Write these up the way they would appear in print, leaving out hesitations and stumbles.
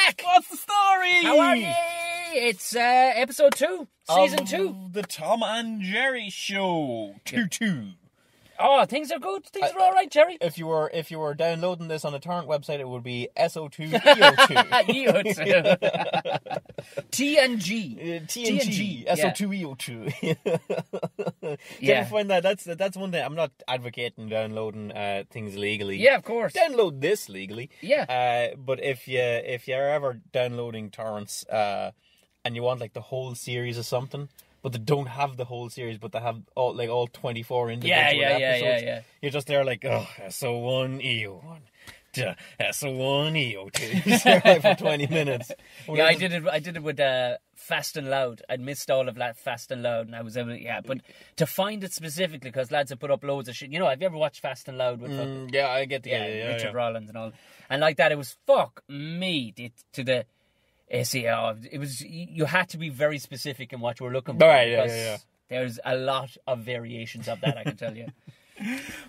back! What's the story? How are you? It's episode 2, season 2. The Tom and Gerry Show. 2-2. Oh, things are good. Things are all right, Gerry. If you were downloading this on a torrent website, it would be SO2 EO2. TNG. TNG. SO2 EO2. Yeah. You find that's one thing. I'm not advocating downloading things legally. Yeah, of course. Download this legally. Yeah. But if you're ever downloading torrents and you want like the whole series of something, but they don't have the whole series, but they have all 24 individual episodes. Yeah. You're just there like, oh, SO1 EO1, SO1 EO2 for 20 minutes. Yeah, I did it with Fast and Loud. I'd missed all of that Fast and Loud, and I was able to, but to find it specifically, because lads have put up loads of shit. You know, have you ever watched Fast and Loud with yeah, I get the Richard Rollins and all, and like that? It was fuck me to the. It was. You had to be very specific in what you were looking for. Right, yeah. There's a lot of variations of that, I can tell you.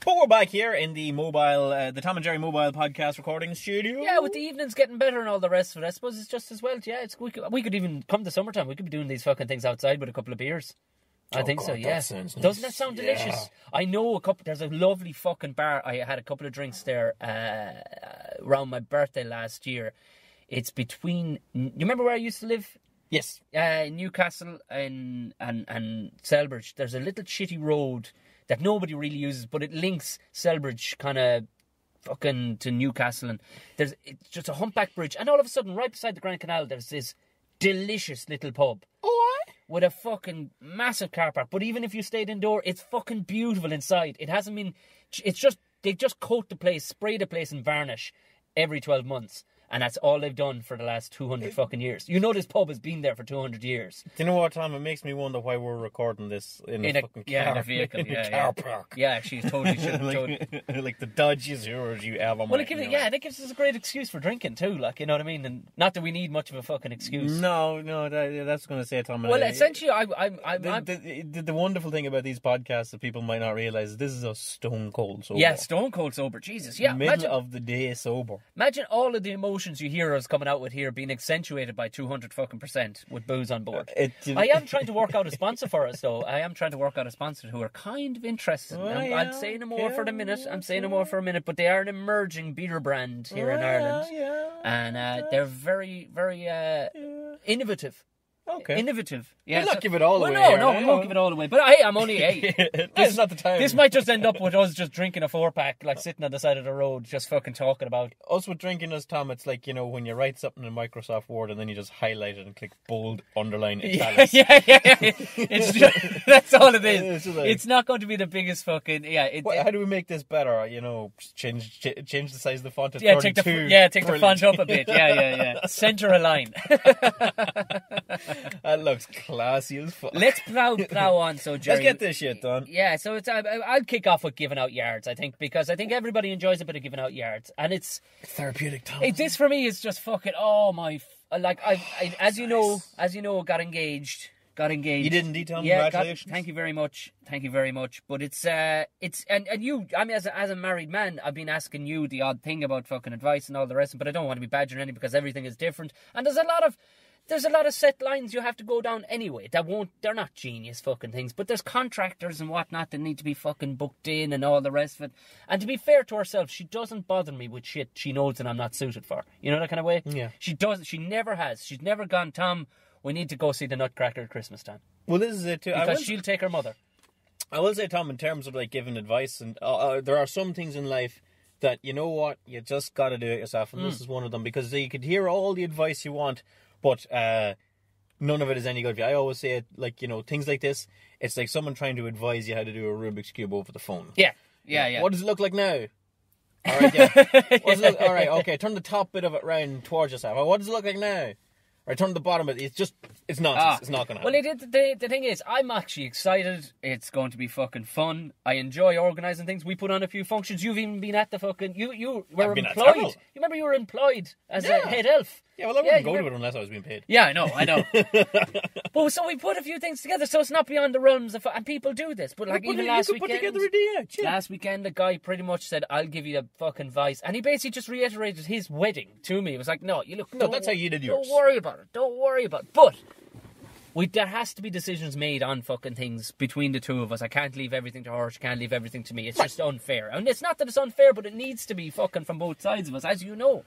But we're back here in the the Tom and Gerry mobile podcast recording studio. Yeah, with the evenings getting better and all the rest of it, I suppose it's just as well. Yeah, we could even come to summertime. We could be doing these fucking things outside with a couple of beers. I think so. Yeah, nice. Doesn't that sound delicious? Yeah. I know There's a lovely fucking bar. I had a couple of drinks there around my birthday last year. It's between. You remember where I used to live? Yes. Newcastle and Selbridge. There's a little shitty road that nobody really uses, but it links Selbridge kind of fucking to Newcastle, and it's just a humpback bridge, and all of a sudden, right beside the Grand Canal, there's this delicious little pub. Oh, with a fucking massive car park. But even if you stayed indoor, it's fucking beautiful inside. It hasn't been. It's just they just coat the place, spray the place in varnish every 12 months. And that's all they've done for the last 200 fucking years. You know this pub has been there for 200 years. Do you know what, Tom? It makes me wonder why we're recording this in a fucking car. Yeah, in a vehicle. In a car park. Yeah, she totally should have. like the dodgiest yours you ever Well, that gives us a great excuse for drinking too, like, you know what I mean? And not that we need much of a fucking excuse. No, that's going to say, Tom. Well, essentially, the wonderful thing about these podcasts that people might not realise is this is a stone cold sober. Yeah, stone cold sober. Jesus, yeah. Middle of the day sober. Imagine all of the emotions you hear us coming out with here being accentuated by 200% with booze on board. I am trying to work out a sponsor for us, though. I am trying to work out a sponsor who are kind of interested. I'll say no more for the minute. I'm saying no more for a minute, but they are an emerging beer brand here in Ireland. Yeah. And they're very, very innovative. Okay. Innovative. Yeah, we'll not give it all away. No, we won't give it all away. But hey, I'm only this is not the time. This might just end up with us just drinking a 4-pack, like sitting on the side of the road, just fucking talking about. Us with drinking us, Tom, it's like, you know, when you write something in Microsoft Word and then you just highlight it and click bold, underline, italics. Yeah. It's just, that's all it is. It's not going to be the biggest fucking. How do we make this better? You know, change the size of the font to 32. Take the font up a bit. Yeah. Center a line. That looks classy as fuck. Let's plow on, so Gerry. Let's get this shit done. Yeah, so I'll kick off with giving out yards, I think, because I think everybody enjoys a bit of giving out yards, and it's therapeutic time. This for me is just fucking I as you know, got engaged. You did indeed, Tom. Yeah, congratulations. Thank you very much. But it's and you, I mean, as a married man, I've been asking you the odd thing about fucking advice and all the rest, but I don't want to be badgering any because everything is different, and there's a lot of set lines you have to go down anyway. They're not genius fucking things, but there's contractors and whatnot that need to be fucking booked in and all the rest of it. And to be fair to herself, she doesn't bother me with shit she knows that I'm not suited for. You know that kind of way? Yeah. She never has. She's never gone, Tom, we need to go see the Nutcracker at Christmas time. Well, this is it too. Because she'll take her mother. I will say, Tom, in terms of like giving advice, and there are some things in life that, you know what, you just got to do it yourself, and this is one of them, because you could hear all the advice you want, but none of it is any good. I always say it, like, you know, things like this, it's like someone trying to advise you how to do a Rubik's Cube over the phone. Yeah. What does it look like now? All right, yeah. All right, okay, turn the top bit of it round towards yourself. What does it look like now? Or turn the bottom of it. It's nonsense. It's not going to happen. Well, the thing is, I'm actually excited. It's going to be fucking fun. I enjoy organising things. We put on a few functions. You've even been at the fucking... You were employed. You remember you were employed as a head elf. Yeah, well, I wouldn't go to it unless I was being paid. Yeah, I know. But so we put a few things together, so it's not beyond the realms of... And people do this, but like even last weekend... put together a deal, yeah. Last weekend, the guy pretty much said, I'll give you the fucking advice. And he basically just reiterated his wedding to me. It was like, no, that's how you did yours. Don't worry about it. But... there has to be decisions made on fucking things between the two of us. I can't leave everything to her. She can't leave everything to me. It's just unfair. And it's not that it's unfair, but it needs to be fucking from both sides of us, as you know.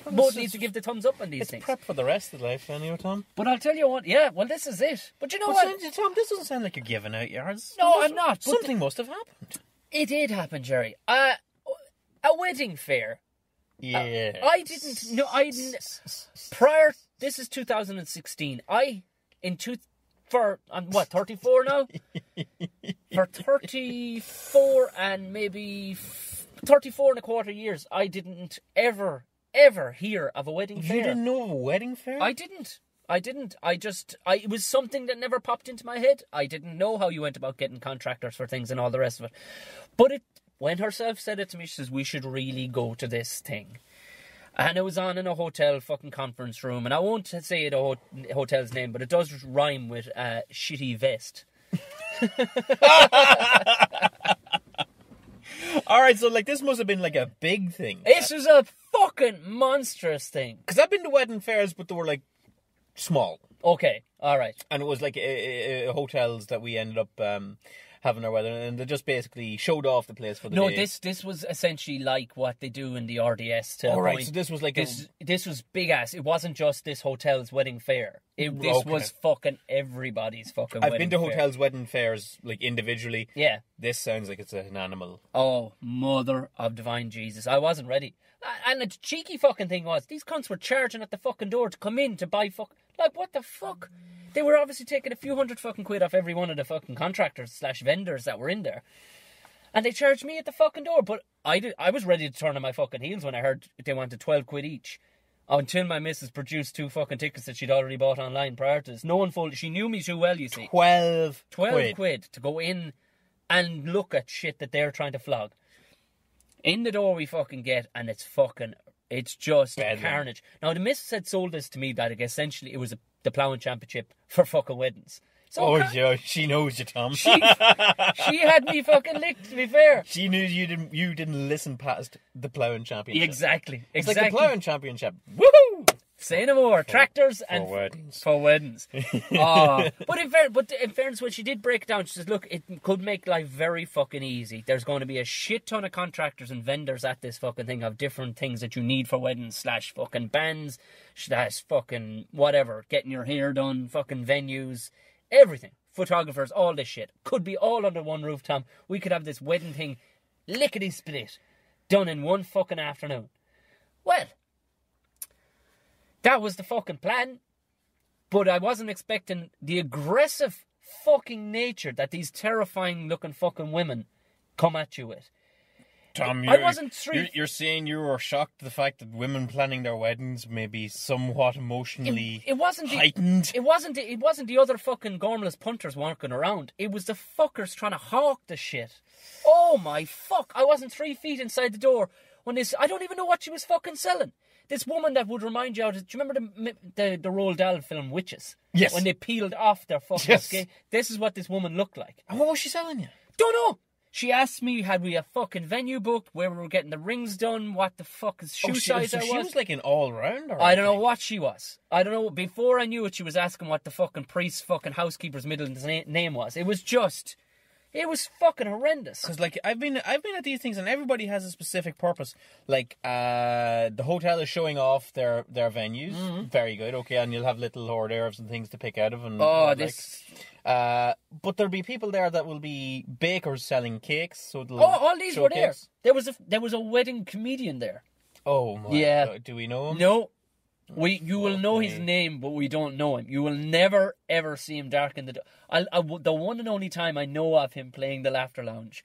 Both need to give the thumbs up on these things. It's prep for the rest of life, anyway, Tom. But I'll tell you what, this is it. But you know what? Tom, this doesn't sound like you're giving out yours. No, I'm not. Something must have happened. It did happen, Gerry. A wedding fair. Yeah. This is 2016. I'm 34 now? For 34 and maybe 34 and a quarter years, I didn't ever hear of a wedding fair. You didn't know of a wedding fair? I didn't. It was something that never popped into my head. I didn't know how you went about getting contractors for things and all the rest of it. But when herself said it to me, she says, we should really go to this thing. And it was on in a hotel fucking conference room. And I won't say the hotel's name, but it does rhyme with shitty vest. Alright, so like this must have been like a big thing. This was a fucking monstrous thing. Because I've been to wedding fairs, but they were like small. Okay, alright. And it was like hotels that we ended up... having our wedding, and they just basically showed off the place for the day. No, this was essentially like what they do in the RDS. Oh, right, so this was like... This was big ass. It wasn't just this hotel's wedding fair. This was fucking everybody's fucking wedding fair. I've been to hotels' wedding fairs, like, individually. Yeah. This sounds like it's an animal. Oh, mother of divine Jesus. I wasn't ready. And the cheeky fucking thing was, these cunts were charging at the fucking door to come in to buy Like, what the fuck? They were obviously taking a few hundred fucking quid off every one of the fucking contractors / vendors that were in there. And they charged me at the fucking door. But I was ready to turn on my fucking heels when I heard they wanted 12 quid each. Until my missus produced 2 fucking tickets that she'd already bought online prior to this. No one folded. She knew me too well, you see. 12 quid to go in and look at shit that they're trying to flog. In the door we fucking get, and it's just carnage. Now, the missus had sold this to me that essentially it was the ploughing championship for fucking weddings. So yeah, she knows you, Tom. She had me fucking licked, to be fair. She knew you didn't listen past the ploughing championship. Exactly. It's like the ploughing championship. Woohoo! Say no more. Tractors and weddings. For weddings. But in fairness, when she did break it down, she says, look, it could make life very fucking easy. There's going to be a shit ton of contractors and vendors at this fucking thing of different things that you need for weddings / fucking bands / fucking whatever. Getting your hair done, fucking venues, everything. Photographers, all this shit. Could be all under one roof, Tom. We could have this wedding thing lickety-split done in one fucking afternoon. Well... that was the fucking plan. But I wasn't expecting the aggressive fucking nature that these terrifying looking fucking women come at you with. Tom, you're saying you were shocked at the fact that women planning their weddings may be somewhat emotionally heightened? It wasn't the other fucking gormless punters walking around. It was the fuckers trying to hawk the shit. Oh my fuck. I wasn't 3 feet inside the door when I don't even know what she was fucking selling. This woman that would remind you of... Do you remember the Roald Dahl film Witches? Yes. When they peeled off their fucking skin? This is what this woman looked like. And what was she selling you? Don't know. She asked me, had we a fucking venue booked, where we were getting the rings done, what the fuck is shoe size I was. She was like an all-rounder. I don't know what she was. I don't know. Before I knew it, she was asking what the fucking priest's fucking housekeeper's middle name was. It was just... It was fucking horrendous. Because, like, I've been at these things and everybody has a specific purpose. Like, the hotel is showing off their venues. Mm-hmm. Very good, okay, and you'll have little hors d'oeuvres and things to pick out of. And but there'll be people there that will be bakers selling cakes. So all these were there. There was a wedding comedian there. Oh, my God. Do we know him? No. You will know his name, but we don't know him. You will never, ever see him dark in the... the one and only time I know of him playing the Laughter Lounge,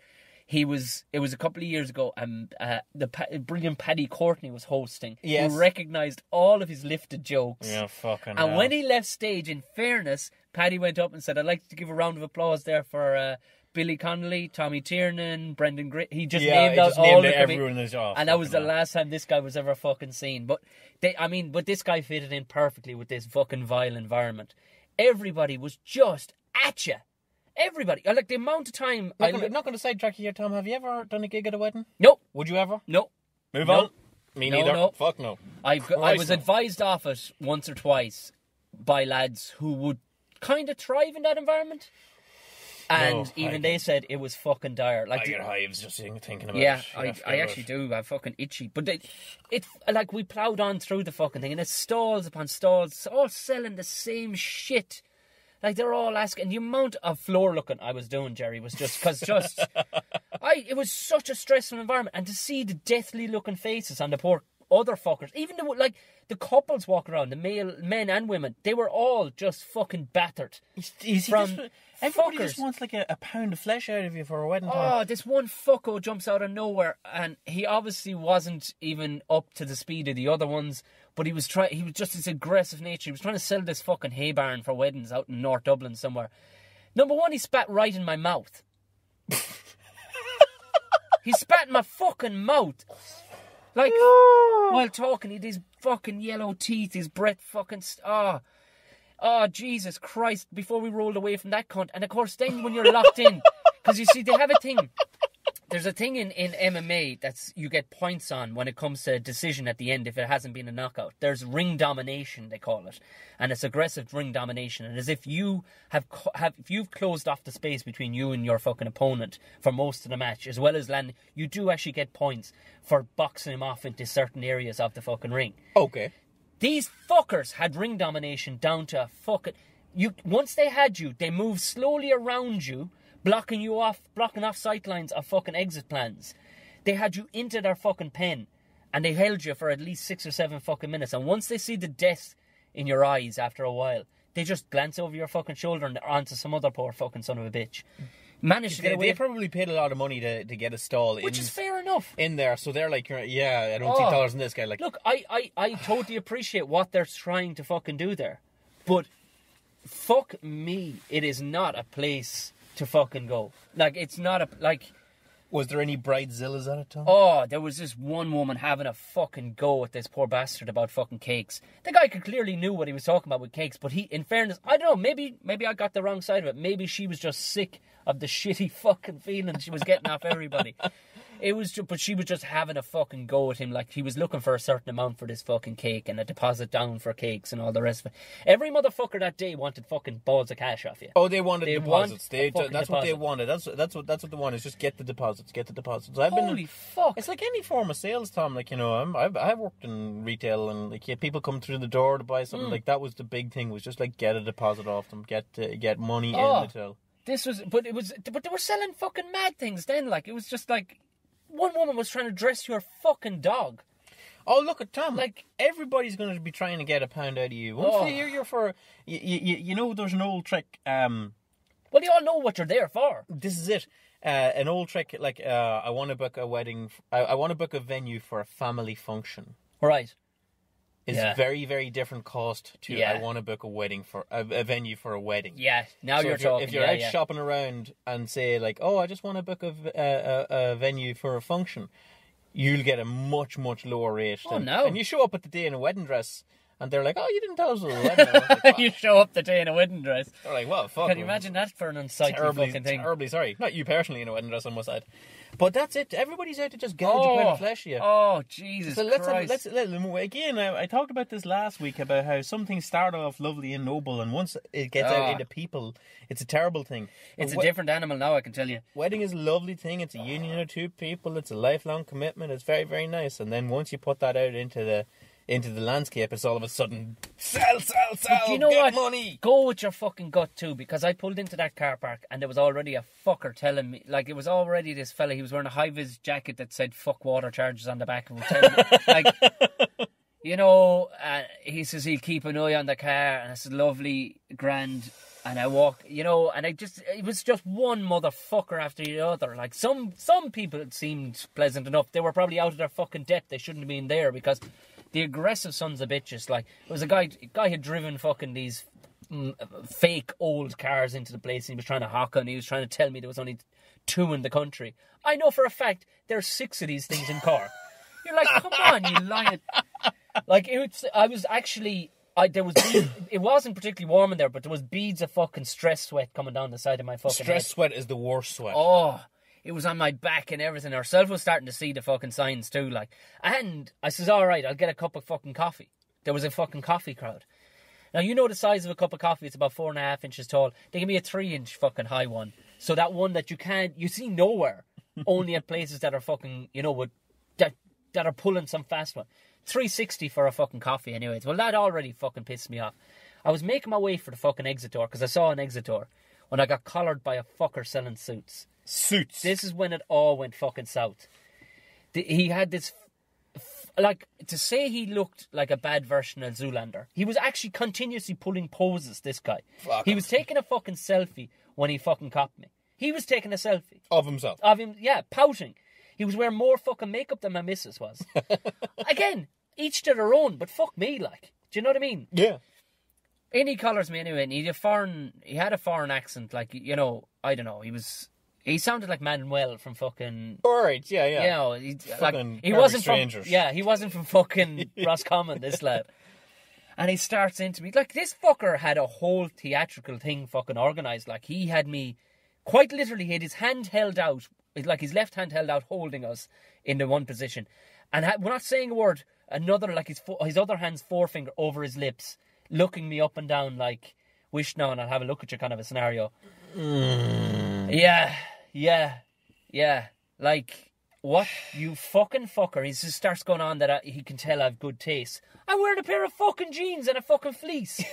it was a couple of years ago, and the brilliant Paddy Courtney was hosting. Yes. Who recognised all of his lifted jokes. Yeah, fucking And when he left stage, in fairness, Paddy went up and said, I'd like to give a round of applause there for... Billy Connolly, Tommy Tiernan, Brendan Gray. He just Yeah, named he out just all named the everyone in his job. and that was the last time this guy was ever fucking seen. But but this guy fitted in perfectly with this fucking vile environment. Everybody was just at you. Everybody. Like the amount of time. Not going to sidetrack you here, Tom. Have you ever done a gig at a wedding? Nope. Would you ever? Nope. Move Nope. on. Me No, neither. no. Fuck no. I was no. advised off it once or twice by lads who would kind of thrive in that environment. And even they said it was fucking dire. Like I get hives just thinking about yeah, it. I actually do. I'm fucking itchy. But it's like we ploughed on through the fucking thing, and it's stalls upon stalls, all selling the same shit. Like they're all asking. The amount of floor looking I was doing, Gerry, was just it was such a stressful environment, and to see the deathly looking faces on the poor other fuckers, even the couples walking around, the men and women, they were all just fucking battered. Everybody just wants like a pound of flesh out of you for a wedding time. Oh, this one fucko jumps out of nowhere, and he obviously wasn't even up to the speed of the other ones, but he was just this aggressive nature. He was trying to sell this fucking hay barn for weddings out in North Dublin somewhere. Number one, he spat right in my mouth. He spat in my fucking mouth. Like, while talking, he had these fucking yellow teeth, his breath fucking... Oh, Jesus Christ, before we rolled away from that cunt. And of course, then when you're locked in, because you see, they have a thing. There's a thing in MMA that's you get points on when it comes to a decision at the end if it hasn't been a knockout. There's ring domination, they call it. And it's aggressive ring domination. And as if you if you've closed off the space between you and your fucking opponent for most of the match, as well as landing, you do actually get points for boxing him off into certain areas of the fucking ring. Okay. These fuckers had ring domination down to a fucking... Once they had you, they moved slowly around you, blocking off sightlines of fucking exit plans. They had you into their fucking pen, and they held you for at least 6 or 7 fucking minutes. And once they see the death in your eyes after a while, they just glance over your fucking shoulder and onto some other poor fucking son of a bitch. Managed to get away. They probably paid a lot of money to get a stall, which is fair enough. In there, so they're like, yeah, I don't see dollars in this guy. Like, look, I totally appreciate what they're trying to fucking do there, but fuck me, it is not a place to fucking go. Like, it's not a like. Was there any bridezillas at it, Tom? Oh, there was this one woman having a fucking go at this poor bastard about fucking cakes. The guy clearly knew what he was talking about with cakes, but he, in fairness, I don't know, maybe I got the wrong side of it. Maybe she was just sick of the shitty fucking feeling she was getting off everybody. But she was just having a fucking go at him, like he was looking for a certain amount for this fucking cake and a deposit down for cakes and all the rest of it. Every motherfucker that day wanted fucking balls of cash off you. Oh, they wanted deposits. That's what they deposit. wanted. That's what they want is just get the deposits. Holy fuck! It's like any form of sales, Tom. Like, you know, I've worked in retail, and like, yeah, people come through the door to buy something. Like, that was the big thing, was just like get a deposit off them, get money in the till. But they were selling fucking mad things then. Like, it was just like, one woman was trying to dress your fucking dog. Oh, look at Tom. Like, everybody's going to be trying to get a pound out of you. Once they hear you're for... You know, there's an old trick... well, you all know what you're there for. This is it. An old trick, like, I want to book a wedding... I want to book a venue for a family function. Right. It's very, very different cost to I want to book a wedding for... A venue for a wedding. Yeah, now you're talking. If you're out shopping around and say, like, oh, I just want to book a venue for a function, you'll get a much, much lower rate. No. And you show up at the day in a wedding dress, and they're like, oh, you didn't tell us it was a wedding. Like, you show up the day in a wedding dress. They're like, well, fuck. Can you imagine that for an unsightly fucking thing? Terribly sorry. Not you personally in a wedding dress, on my side. But that's it. Everybody's out to just gouge a pound of flesh here. Oh, Jesus Christ. Let's again, I talked about this last week, about how some things start off lovely and noble, and once it gets out into people, it's a terrible thing. It's a different animal now, I can tell you. Wedding is a lovely thing. It's a union of two people. It's a lifelong commitment. It's very, very nice. And then once you put that out into the landscape, it's all of a sudden sell, but you know get what? money. Go with your fucking gut too, because I pulled into that car park and there was already a fucker telling me, like, it was already this fella, he was wearing a high-vis jacket that said fuck water charges on the back of it. Like, you know, he says he'll keep an eye on the car, and it's lovely, grand. And I walk, you know, and it was just one motherfucker after the other. Like, some people, it seemed pleasant enough. They were probably out of their fucking depth. They shouldn't have been there, because the aggressive sons of bitches, like, it was a guy had driven fucking these fake old cars into the place, and he was trying to hawk on. He was trying to tell me there was only 2 in the country. I know for a fact there's 6 of these things in Cork. You're like, come on, you lying. Like, it wasn't particularly warm in there, but there was beads of fucking stress sweat coming down the side of my fucking head. Stress sweat is the worst sweat. Oh, it was on my back and everything. Ourselves was starting to see the fucking signs too, like. And I says, all right, I'll get a cup of fucking coffee. There was a fucking coffee crowd. Now, you know the size of a cup of coffee, it's about 4.5 inches tall. They give me a 3-inch fucking high one. So that one that you see nowhere, only at places that are fucking, that are pulling some fast one. 360 for a fucking coffee anyways. Well, that already fucking pissed me off. I was making my way for the fucking exit door, because I saw an exit door, when I got collared by a fucker selling suits. Suits? This is when it all went fucking south. He had this... Like, to say he looked like a bad version of Zoolander. He was actually continuously pulling poses, this guy. He was taking a fucking selfie when he fucking copped me. He was taking a selfie. Of himself? Of him, yeah, pouting. He was wearing more fucking makeup than my missus was. Again, each to their own, but fuck me, like. Do you know what I mean? Yeah. And he collars me anyway, and he had a foreign accent, like, I don't know, he sounded like Manuel from fucking... Alright, yeah. He wasn't strangers. he wasn't from fucking Roscommon, this lad. And he starts into me. Like, this fucker had a whole theatrical thing fucking organised. Like, he had me... Quite literally, he had his hand held out, like his left hand held out, holding us in the one position. And we're not saying a word. Another, like his other hand's forefinger over his lips, looking me up and down like, wish now and I'll have a look at you kind of a scenario. Yeah. Like, what, you fucking fucker. He just starts going on that he can tell I have good taste. I'm wearing a pair of fucking jeans and a fucking fleece.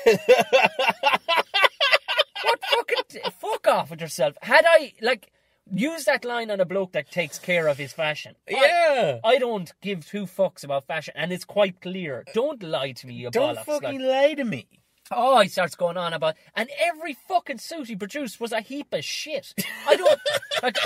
What fucking... Fuck off with yourself. Had I, like, used that line on a bloke that takes care of his fashion. Yeah. I don't give 2 fucks about fashion, and it's quite clear. Don't lie to me, you Don't bollocks. fucking lie to me. Oh, he starts going on about... And every fucking suit he produced was a heap of shit. I don't... like,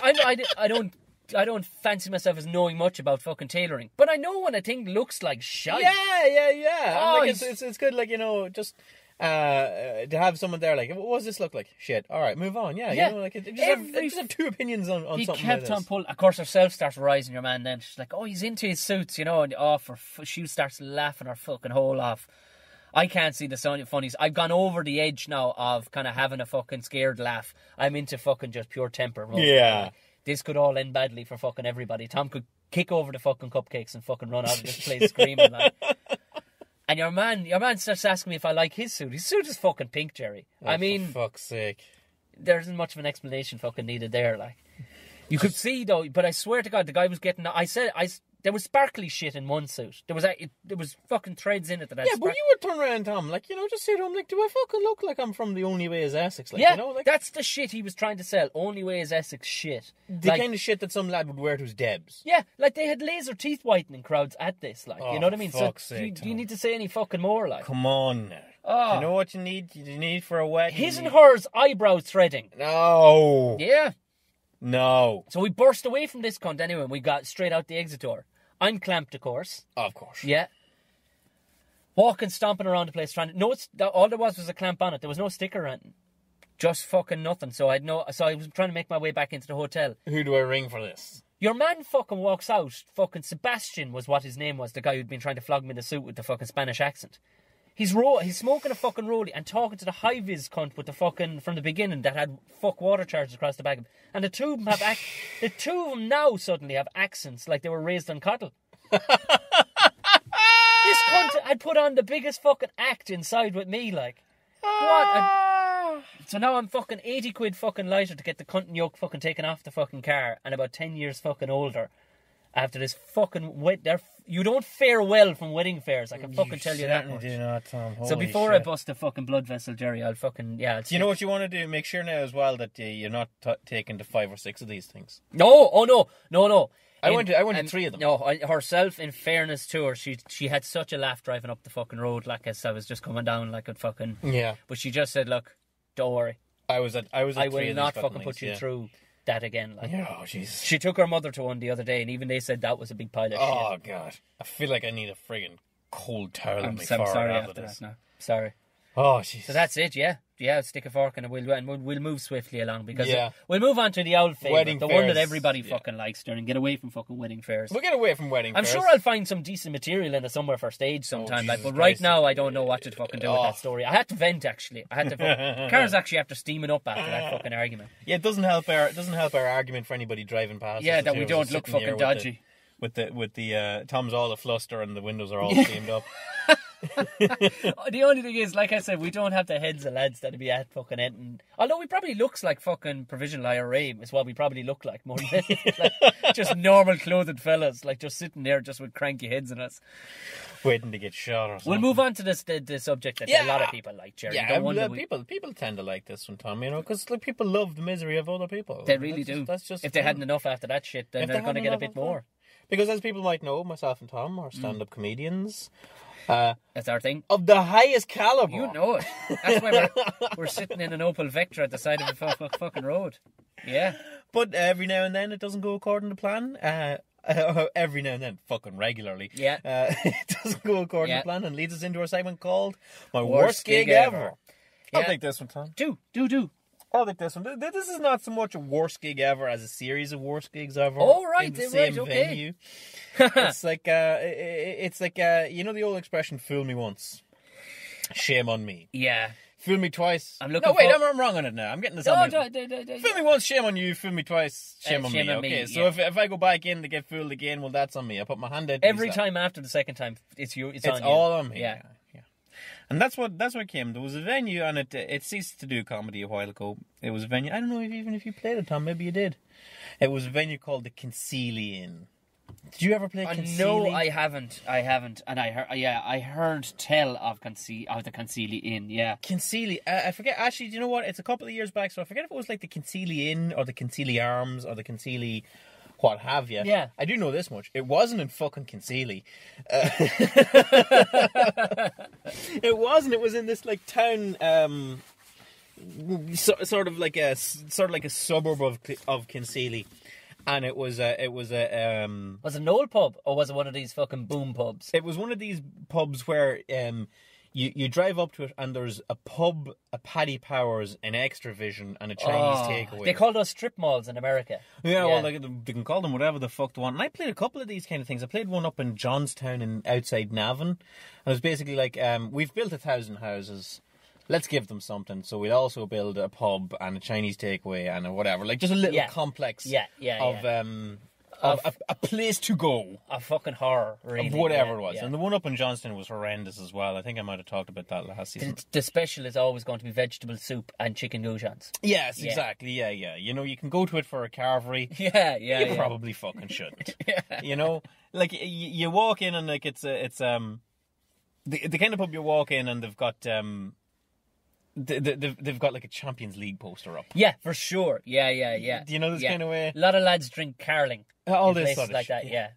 I don't fancy myself as knowing much about fucking tailoring. But I know when a thing looks like shite. Yeah. Oh, like, it's good, like, just... to have someone there, like, what does this look like? Shit. All right, move on. Yeah. Like, just have 2 opinions on something. He kept on pulling. Of course, herself starts rising. Your man then she's like, "Oh, he's into his suits, And she starts laughing her fucking hole off. I can't see the funnies. I've gone over the edge now of kind of having a fucking scared laugh. I'm into fucking just pure temper. Yeah. Like, this could all end badly for fucking everybody. Tom could kick over the fucking cupcakes and fucking run out of this place screaming like. And your man starts asking me if I like his suit. His suit is fucking pink, Gerry. Oh, I mean, for fuck's sake. There isn't much of an explanation fucking needed there. Like, you could see though, but I swear to God, the guy was getting. There was sparkly shit in one suit. There was fucking threads in it that. Yeah, but you would turn around, Tom. Like, just say to him, like, do I fucking look like I'm from the Only Way is Essex? Like, yeah, like, that's the shit he was trying to sell. Only Way is Essex shit. The kind of shit that some lad would wear to his debs. Yeah, like they had laser teeth whitening crowds at this. Like, you know what I mean? Fuck's so sake, do you need to say any fucking more? Like, come on now. Oh. Do you know what you need? You need for a wedding. His and hers eyebrow threading. No. Yeah. No. So we burst away from this cunt anyway, and we got straight out the exit door. I'm clamped, of course. Of course. Yeah. Walking, stomping around the place, trying to... No, all there was a clamp on it. There was no sticker or anything. Just fucking nothing. So I was trying to make my way back into the hotel. Who do I ring for this? Your man fucking walks out. Fucking Sebastian was what his name was. The guy who'd been trying to flog me in the suit with the fucking Spanish accent. He's smoking a fucking rollie and talking to the high-vis cunt with the fucking... From the beginning that had fuck water charges across the back of him. And the two of them the two of them now suddenly have accents like they were raised on cattle. This cunt had put on the biggest fucking act inside with me, like. What? So now I'm fucking 80 quid fucking lighter to get the cunt and yoke fucking taken off the fucking car, and about 10 years fucking older. After this fucking you don't fare well from wedding fairs. I can fucking tell you that much. Do not, Tom. So before shit. I bust a fucking blood vessel, Gerry, I'll fucking you know what you want to do? Make sure now as well that you're not taking the 5 or 6 of these things. No, oh no. I went to 3 of them. No, herself, in fairness to her, she had such a laugh driving up the fucking road, like as I was just coming down, like a fucking. Yeah. But she just said, "Look, don't worry. I will not fucking put you through that again." Like, oh Jesus. She took her mother to one the other day, and even they said that was a big pile of shit. Oh God, I feel like I need a friggin' cold towel on my forehead sorry after after this. that. No, sorry. Oh, jeez. So that's it, yeah. Yeah, stick a fork in it. We'll move swiftly along because Yeah. we'll move on to the old favourite, Wedding the one that fairs. everybody fucking likes, and get away from fucking wedding fairs. We'll get away from wedding I'm fairs. sure I'll find some decent material in it somewhere for stage sometime. Jesus but right Christ. now, I don't know what to fucking do with that story. I had to vent, actually. Cara's actually after steaming up after that fucking argument. Yeah, it doesn't help our argument for anybody driving past. Yeah, us, that you we know, don't just look sitting here fucking dodgy. With the Tom's all a fluster and the windows are all steamed up. The only thing is, like I said, we don't have the heads of lads that'd be at fucking Enton. Although we probably looks like fucking provisional IRA is what we probably look like more than anything. Like, just normal clothed fellas, like just sitting there just with cranky heads in us. Waiting to get shot or something. We'll move on to the subject that a lot of people like, Gerry. Yeah, Don't wonder people tend to like this one, Tom, you know, because people love the misery of other people. they really do. That's just if they hadn't enough after that shit, then they're going to get a bit more. Because as people might know, myself and Tom are stand-up comedians. That's our thing. Of the highest caliber. You know it. That's why we're sitting in an Opel Vectra at the side of a fucking road. Yeah. But every now and then it doesn't go according to plan. Every now and then, fucking regularly. Yeah. It doesn't go according Yeah. to plan and leads us into our segment called My Worst Worst Gig Gig Ever. Ever. Yeah. I'll take this one, Tom. Do. I'll take this one. This is not so much a worst gig ever as a series of worst gigs ever. Oh, right, in the right, same okay. venue. It's like you know the old expression, "Fool me once, shame on me." Yeah. Fool me twice. I'm looking I'm wrong on it now. I'm getting this on. No, Fool me once, shame on you. Fool me twice, shame on me. shame on Okay, me, so yeah. if I go back in to get fooled again, well, that's on me. I put my hand out. Every time after the second time, it's on you. It's all on me. Yeah. Yeah. And that's what came. There was a venue, and it ceased to do comedy a while ago. It was a venue. I don't know if you played it, Tom. Maybe you did. It was a venue called the Concealy Inn. Did you ever play Concealy? No, I haven't, and I heard tell of the Concealy Inn. Yeah. Concealy. I forget. Actually, do you know what? It's a couple of years back, so I forget if it was like the Concealy Inn or the Concealy Arms or the Concealy what have you. Yeah. I do know this much. It wasn't in fucking Concealy. It wasn't. It was in this like town, sort of like a suburb of Concealy, and it was a Was it an old pub or was it one of these fucking boom pubs? It was one of these pubs where you drive up to it and there's a pub, a Paddy Powers, an Extra Vision, and a Chinese takeaway. They call those strip malls in America. Yeah, well, they can call them whatever the fuck they want. And I played a couple of these kind of things. I played one up in Johnstown and outside Navan. And it was basically like, we've built 1,000 houses. Let's give them something. So we'll also build a pub and a Chinese takeaway and a whatever. Like just a little complex of a place to go. A fucking horror, really. Of whatever it was. Yeah. And the one up in Johnston was horrendous as well. I think I might have talked about that last season. The special is always going to be vegetable soup and chicken goujons. Yes, exactly. Yeah. You know, you can go to it for a carvery. You probably fucking shouldn't. You know, like you walk in and like it's the kind of pub you walk in and they've got they've got like a Champions League poster up. Yeah, for sure. Yeah. Do you know this kind of way? A lot of lads drink carling. All this sort of like shit, that. Yeah.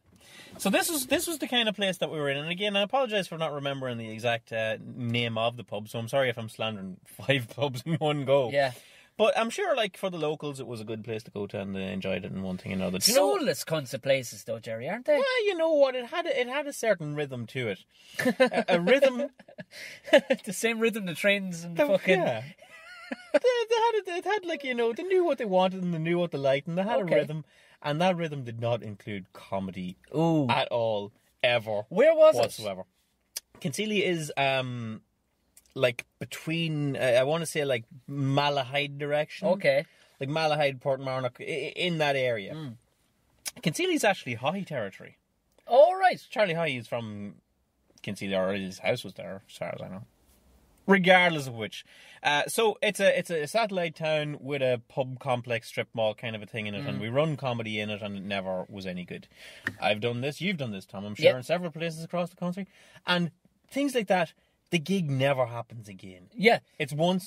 So this was the kind of place that we were in, and again, I apologise for not remembering the exact name of the pub. So I'm sorry if I'm slandering 5 pubs in one go. Yeah. But I'm sure, like, for the locals, it was a good place to go to, and they enjoyed it in one thing and another. Soulless cunts of places, though, Gerry, aren't they? Well, you know what? It had a certain rhythm to it. A rhythm. The same rhythm the trains and the fucking... Yeah. It had, like, you know, they knew what they wanted and they knew what they liked, and they had a rhythm, and that rhythm did not include comedy at all, ever. Where was whatsoever. Concealy is, like, between, I want to say, like, Malahide direction. Okay. Like Malahide, Portmarnock, in that area. Mm. Concealy's actually Haughey territory. Oh, right. Charlie Haughey is from Concealy, or his house was there, as far as I know. Regardless of which. So it's a satellite town with a pub complex strip mall kind of a thing in it, and we run comedy in it, and it never was any good. I've done this, you've done this, Tom, I'm sure, in several places across the country. And things like that, the gig never happens again. Yeah. It's one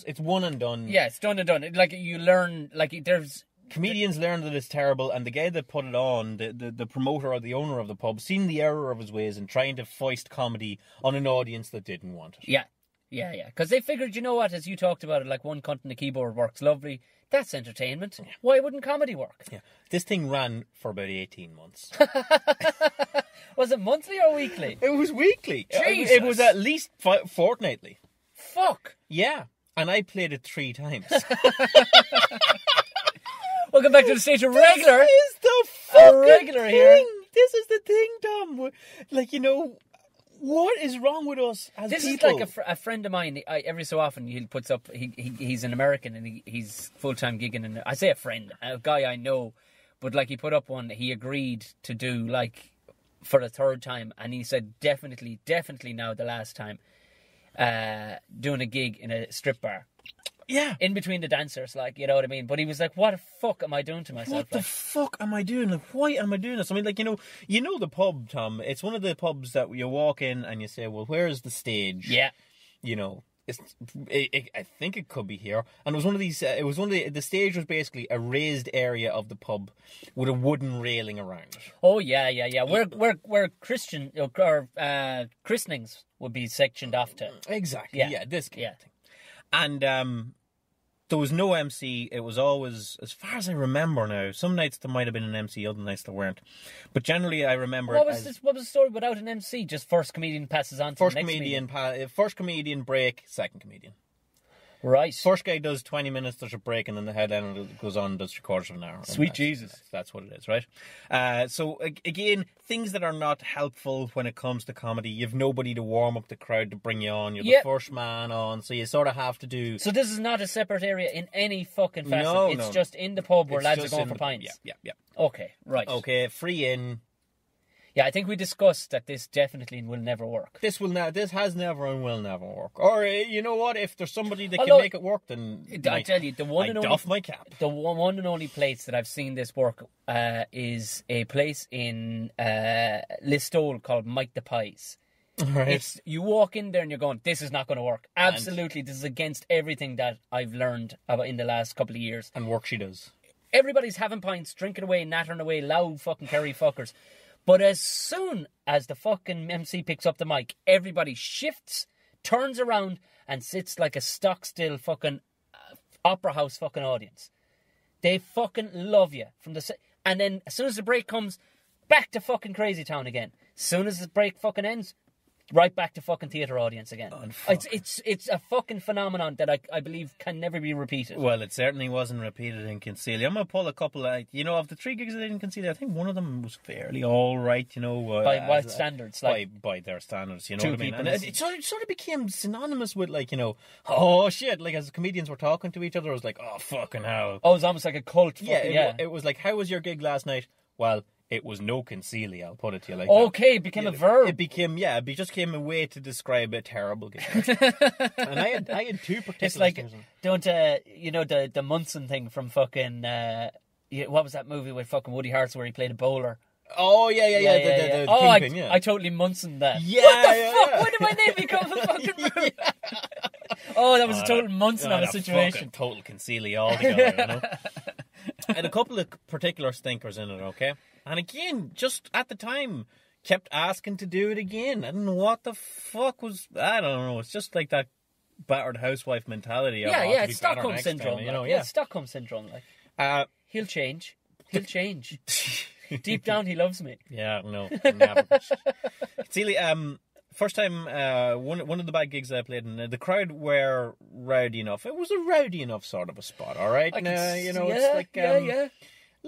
and done. Yeah, it's done and done. Like, you learn, like, there's... Comedians learn that it's terrible, and the guy that put it on, the promoter or the owner of the pub, seen the error of his ways in trying to foist comedy on an audience that didn't want it. Yeah. Because they figured, you know what, as you talked about it, like one cunt on the keyboard works lovely. That's entertainment. Yeah. Why wouldn't comedy work? Yeah. This thing ran for about 18 months. Was it monthly or weekly? It was weekly. Jesus. It was at least fortnightly. fuck? Yeah. And I played it 3 times. Welcome back to the stage of regular. This is the fucking regular thing. here. This is the thing, Tom. Like, you know, what is wrong with us as This people? is like a friend of mine. Every so often he puts up. He's an American and he's full-time gigging. And I say a friend, a guy I know, but like he put up one. He agreed to do like for the 3rd time, and he said definitely now the last time, doing a gig in a strip bar. Yeah. In between the dancers, like, you know what I mean? But he was like, what the fuck am I doing to myself? What the fuck am I doing? Like, why am I doing this? I mean, like, you know the pub, Tom. It's one of the pubs that you walk in and you say, well, where is the stage? Yeah. You know, I think it could be here. And it was one of these, the stage was basically a raised area of the pub with a wooden railing around it. Oh, yeah. Where Christian, or christenings would be sectioned off to. Exactly. Yeah. Yeah, this kind of thing. And there was no MC. It was always, as far as I remember now, some nights there might have been an MC, other nights there weren't. But generally I remember What was the story without an MC? Just first comedian passes on to the next comedian? First comedian, break, second comedian. Right. First guy does 20 minutes, there's a break, and then the headliner goes on and does 3/4 of an hour. Sweet Jesus. That's what it is, right? So, again, things that are not helpful when it comes to comedy. You've nobody to warm up the crowd to bring you on. You're the first man on, so you sort of have to do... So this is not a separate area in any fucking facet. It's just in the pub where lads are going for pints. Yeah. Okay, right. Okay, free in. Yeah, I think we discussed that this definitely will never work. This has never and will never work. Or, you know what, if there's somebody that can make it work, then I tell you, I doff my cap. The one and only place that I've seen this work is a place in Listowel called Mike the Pies. Right. You walk in there and you're going, this is not going to work. Absolutely, this is against everything that I've learned about in the last couple of years. And work she does. Everybody's having pints, drinking away, nattering away, loud fucking Kerry fuckers. But as soon as the fucking MC picks up the mic, everybody shifts, turns around, and sits like a stock still fucking opera house fucking audience. They fucking love you and then as soon as the break comes, back to fucking Crazy Town again. As soon as the break fucking ends, right back to fucking theatre audience again. It's a fucking phenomenon that I believe can never be repeated. Well, it certainly wasn't repeated in Concealia. I'm going to pull a couple of, of the 3 gigs I did in Concealia, I think one of them was fairly alright, by what standards? By their standards, you know what I mean? And it sort of became synonymous with, oh shit, as comedians were talking to each other, it was like, oh fucking hell. Oh, it was almost like a cult. It was like, how was your gig last night? Well, it was no concealia, I'll put it to you like that. It became a verb. It just came a way to describe a terrible gig. And I had 2 particular It's like, things. the Munson thing from fucking, what was that movie with fucking Woody Harrelson where he played a bowler? Oh, yeah. The Kingpin, I totally Munson that. Yeah, what the fuck? When did my name become a fucking verb? Oh, that was a total Munson of a situation. Total concealia altogether, And a couple of particular stinkers in it, okay? And again, just at the time, kept asking to do it again. I don't know what the fuck was... I don't know. It's just like that battered housewife mentality. It's Stockholm Syndrome. Stockholm Syndrome. He'll change. Deep down, he loves me. Yeah, no. Never. Celia, first time, one of the bad gigs I played in, the crowd were rowdy enough. It was a rowdy enough sort of a spot, all right? It's like...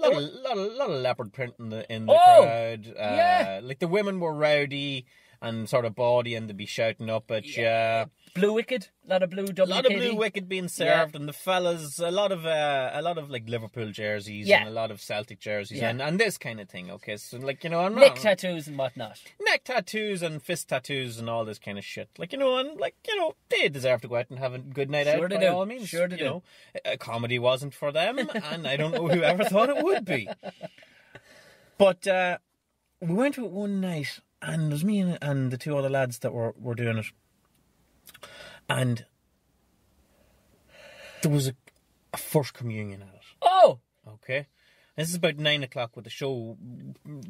A lot of leopard print in the crowd. Like the women were rowdy and sort of bawdy, and they'd be shouting up at you. Blue Wicked, a lot of blue WKD. A lot of Blue Wicked being served, and the fellas, a lot of like Liverpool jerseys and a lot of Celtic jerseys and this kind of thing. Okay, so I'm not neck tattoos and whatnot. Neck tattoos and fist tattoos and all this kind of shit. They deserve to go out and have a good night out by all means. Sure they do. Comedy wasn't for them, and I don't know who ever thought it would be. But we went to it one night, and it was me and the 2 other lads that were doing it. And there was a first communion at it. Oh! Okay. This is about 9 o'clock with the show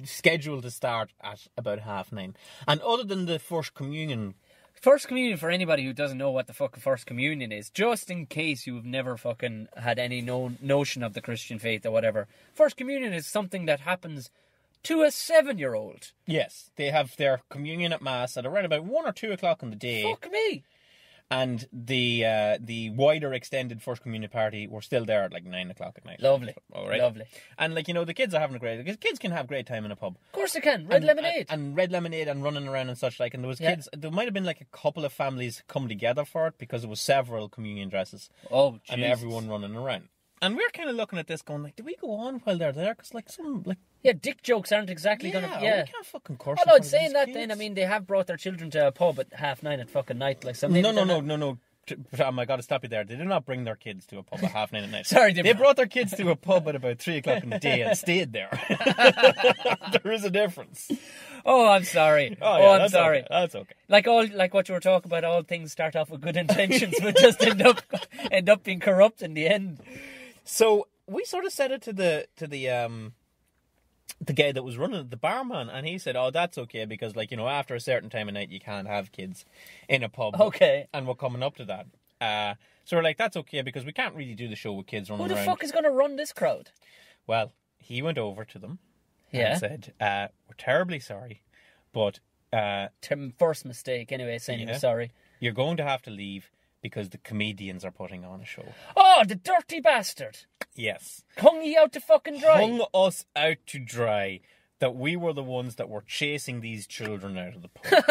scheduled to start at about 9:30. And other than the first communion... First communion, for anybody who doesn't know what the fucking first communion is, just in case you've never fucking had any notion of the Christian faith or whatever, first communion is something that happens to a 7-year-old. Yes. They have their communion at Mass at around about 1 or 2 o'clock in the day. Fuck me! And the wider extended First Communion party were still there at like 9 o'clock at night. Lovely. All right. Lovely. And like, you know, the kids are having a great... Because kids can have great time in a pub. Of course they can. Red lemonade. And red lemonade and running around and such like. And there was kids... There might have been like a couple of families come together for it because there was several communion dresses. Oh, Jesus. And everyone running around. And we're kind of looking at this going like, do we go on while they're there? Because like some... like. Yeah, dick jokes aren't exactly going to... Yeah, we can't fucking curse. Although, saying that then, I mean, they have brought their children to a pub at 9:30 at fucking night. Like some. No. Tom, I got to stop you there. They did not bring their kids to a pub at 9:30 at night. Sorry, they brought their kids to a pub at about 3 o'clock in the day and stayed there. There is a difference. Oh, I'm sorry. I'm sorry. Okay. That's okay. Like what you were talking about, all things start off with good intentions, but just end up being corrupt in the end. So we sort of said it to the guy that was running it, the barman, and he said, "Oh, that's okay because, like, you know, after a certain time of night, you can't have kids in a pub." Okay. And we're coming up to that. So we're like, "That's okay because we can't really do the show with kids running around." Who the fuck is going to run this crowd? Well, he went over to them and said, "We're terribly sorry, but first mistake anyway, saying he was sorry. You're going to have to leave because the comedians are putting on a show." Oh, the dirty bastard! Yes. Hung ye out to fucking dry. Hung us out to dry that we were the ones that were chasing these children out of the pub.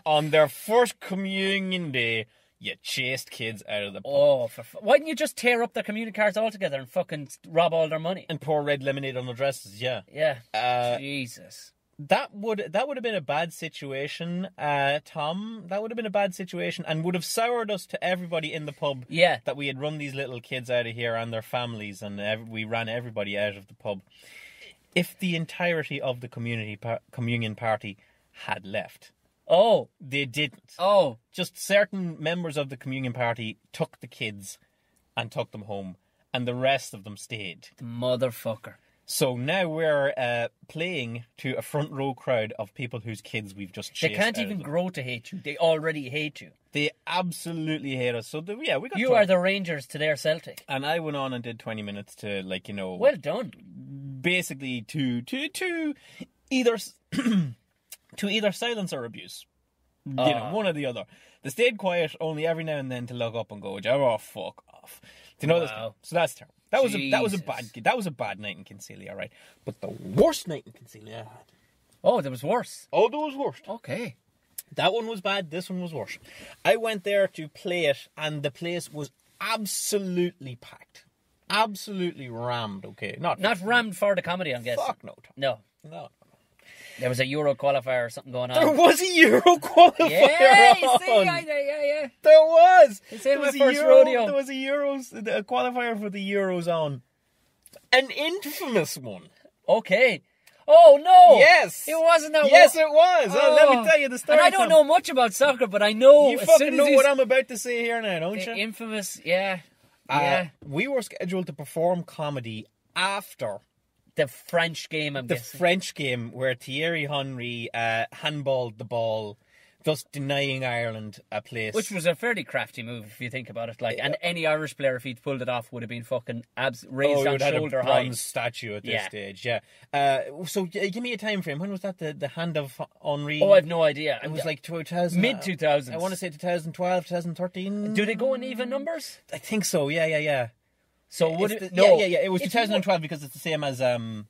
On their first communion day, you chased kids out of the pub. Oh, why didn't you just tear up their communion cards altogether and fucking rob all their money? And pour red lemonade on their dresses, yeah. Yeah. Jesus. That would have been a bad situation, Tom. That would have been a bad situation and would have soured us to everybody in the pub. Yeah. That we had run these little kids out of here and their families, and we ran everybody out of the pub. If the entirety of the communion party had left. Oh. They didn't. Oh. Just certain members of the communion party took the kids and took them home, and the rest of them stayed. The motherfucker. So now we're playing to a front row crowd of people whose kids we've just chased. They can't even grow to hate you. They already hate you. They absolutely hate us. So we got. You are the Rangers to their Celtic. And I went on and did 20 minutes to, like, you know. Well done. Basically to either to either silence or abuse. You know, one or the other. They stayed quiet only every now and then to look up and go, "Oh, fuck off." Do you know this? So that's terrible. That was a bad night in Kinsealy, all right. But the worst night in Kinsealy I had. Oh, there was worse. Oh, there was worse. Okay. That one was bad. This one was worse. I went there to play it, and the place was absolutely packed, absolutely rammed. Okay, not rammed for the comedy, I'm guessing. Fuck no, Tom. No. There was a Euro qualifier or something going on. There was a Euro qualifier. Yeah, on. Yeah. There was. There was my first rodeo. There was a qualifier for the Euros on. An infamous one. Okay. Oh, no. Yes. It wasn't that one. Yes, it was. Oh. Let me tell you the story. And I don't know much about soccer, but I know... You fucking know what I'm about to say here now, don't you? Infamous, yeah. We were scheduled to perform comedy after... the French game, I'm guessing. The French game where Thierry Henry handballed the ball, thus denying Ireland a place. Which was a fairly crafty move, if you think about it. Like, and any Irish player, if he'd pulled it off, would have been fucking raised on shoulder high. A bronze statue at this stage, yeah. So give me a time frame. When was that? The hand of Henry? Oh, I have no idea. It was like 2000. Mid 2000s. I want to say 2012, 2013. Do they go in even numbers? I think so. Yeah. So would it? No. Yeah. It was 2012 because it's the same as the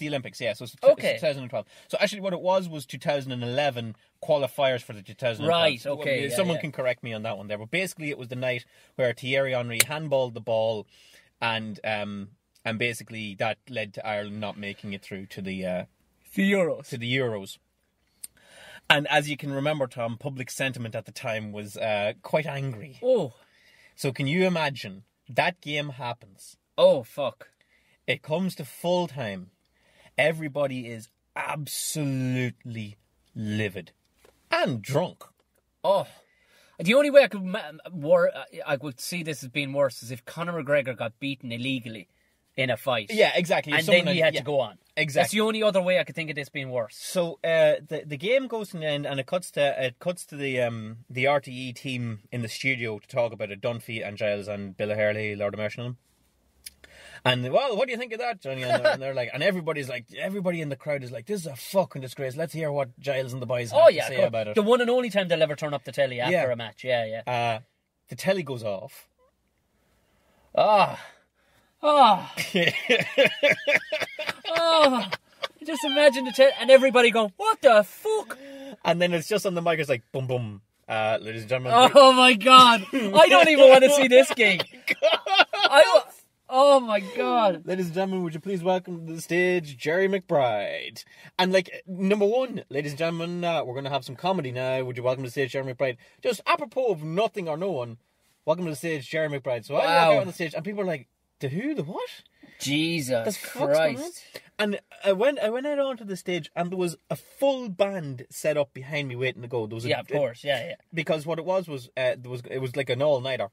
Olympics. Yeah, so it's 2012. So actually, what it was 2011 qualifiers for the 2012. Right. Okay. Someone can correct me on that one there, but basically it was the night where Thierry Henry handballed the ball, and basically that led to Ireland not making it through to the Euros. To the Euros. And as you can remember, Tom, public sentiment at the time was quite angry. Oh. So can you imagine? That game happens. Oh, fuck. It comes to full time. Everybody is absolutely livid. And drunk. Oh. The only way I could see this as being worse is if Conor McGregor got beaten illegally in a fight. Yeah, exactly. And then he had to go on. Exactly. That's the only other way I could think of this being worse. So the game goes to an end, and it cuts to the RTE team in the studio to talk about it. Dunphy and Giles and Bill O'Hurley, Lord of Mercy on them. And, well, what do you think of that, Johnny? And they're like, and everybody in the crowd is like, this is a fucking disgrace. Let's hear what Giles and the boys have to say about it. The one and only time they'll ever turn up the telly after a match. Yeah. The telly goes off. Just imagine the telly and everybody going, what the fuck? And then it's just on the mic, it's like, boom, boom. Ladies and gentlemen. Oh my God. I don't even want to see this gig. Oh my God. Ladies and gentlemen, would you please welcome to the stage Gerry McBride? And like, number one, ladies and gentlemen, we're going to have some comedy now. Would you welcome to the stage Gerry McBride? Just apropos of nothing or no one, welcome to the stage Gerry McBride. So I walk out on the stage and people are like, the who? The what? Jesus Christ. And I went out onto the stage and there was a full band set up behind me waiting to go. There was of course, yeah. Because what it was it was like an all-nighter.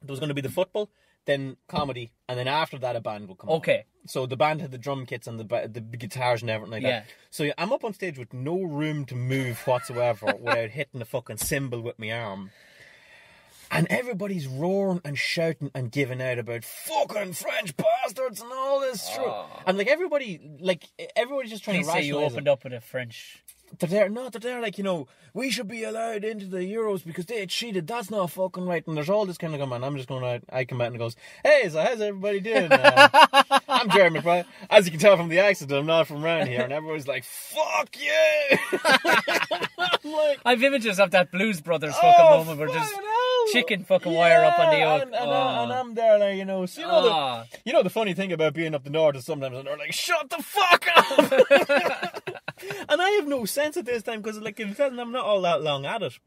There was going to be the football, then comedy, and then after that a band would come on. Okay. So the band had the drum kits and the guitars and everything like that. So I'm up on stage with no room to move whatsoever without hitting the fucking cymbal with my arm. And everybody's roaring and shouting and giving out about fucking French bastards and all this shit. And everybody's just trying to rationalise. Please say you opened up with a French. They're like, we should be allowed into the Euros because they cheated. That's not fucking right. And there's all this kind of going on. I'm just going out. I come out and it goes, hey, so how's everybody doing? I'm Gerry McBride. As you can tell from the accent, I'm not from around here. And everybody's like, fuck you. I'm like, I've images of that Blues Brothers fucking moment where just chicken fucking wire up on the yoke. And I'm there like, so the funny thing about being up the north is sometimes they're like, shut the fuck up. And I have no sense at this time because I'm not all that long at it.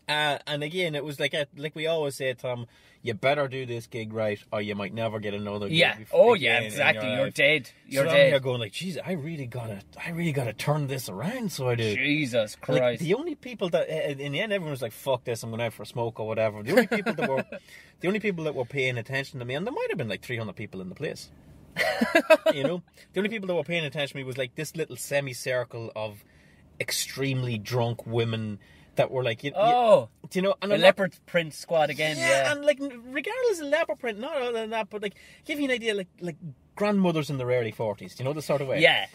And again, it was like we always say, Tom, you better do this gig right or you might never get another gig. Yeah. Exactly. You're dead. You're dead. I'm here going like, Jesus, I really gotta turn this around. So I do. Jesus Christ. The only people that in the end everyone was like, fuck this, I'm going out for a smoke or whatever. The only people that were paying attention to me, and there might have been like 300 people in the place. The only people that were paying attention to me was like this little semicircle of extremely drunk women that were like, and the leopard print squad again. Yeah, and like regardless of leopard print, not other than that, but like give you an idea, like grandmothers in their early 40s. Do you know the sort of way? Yeah.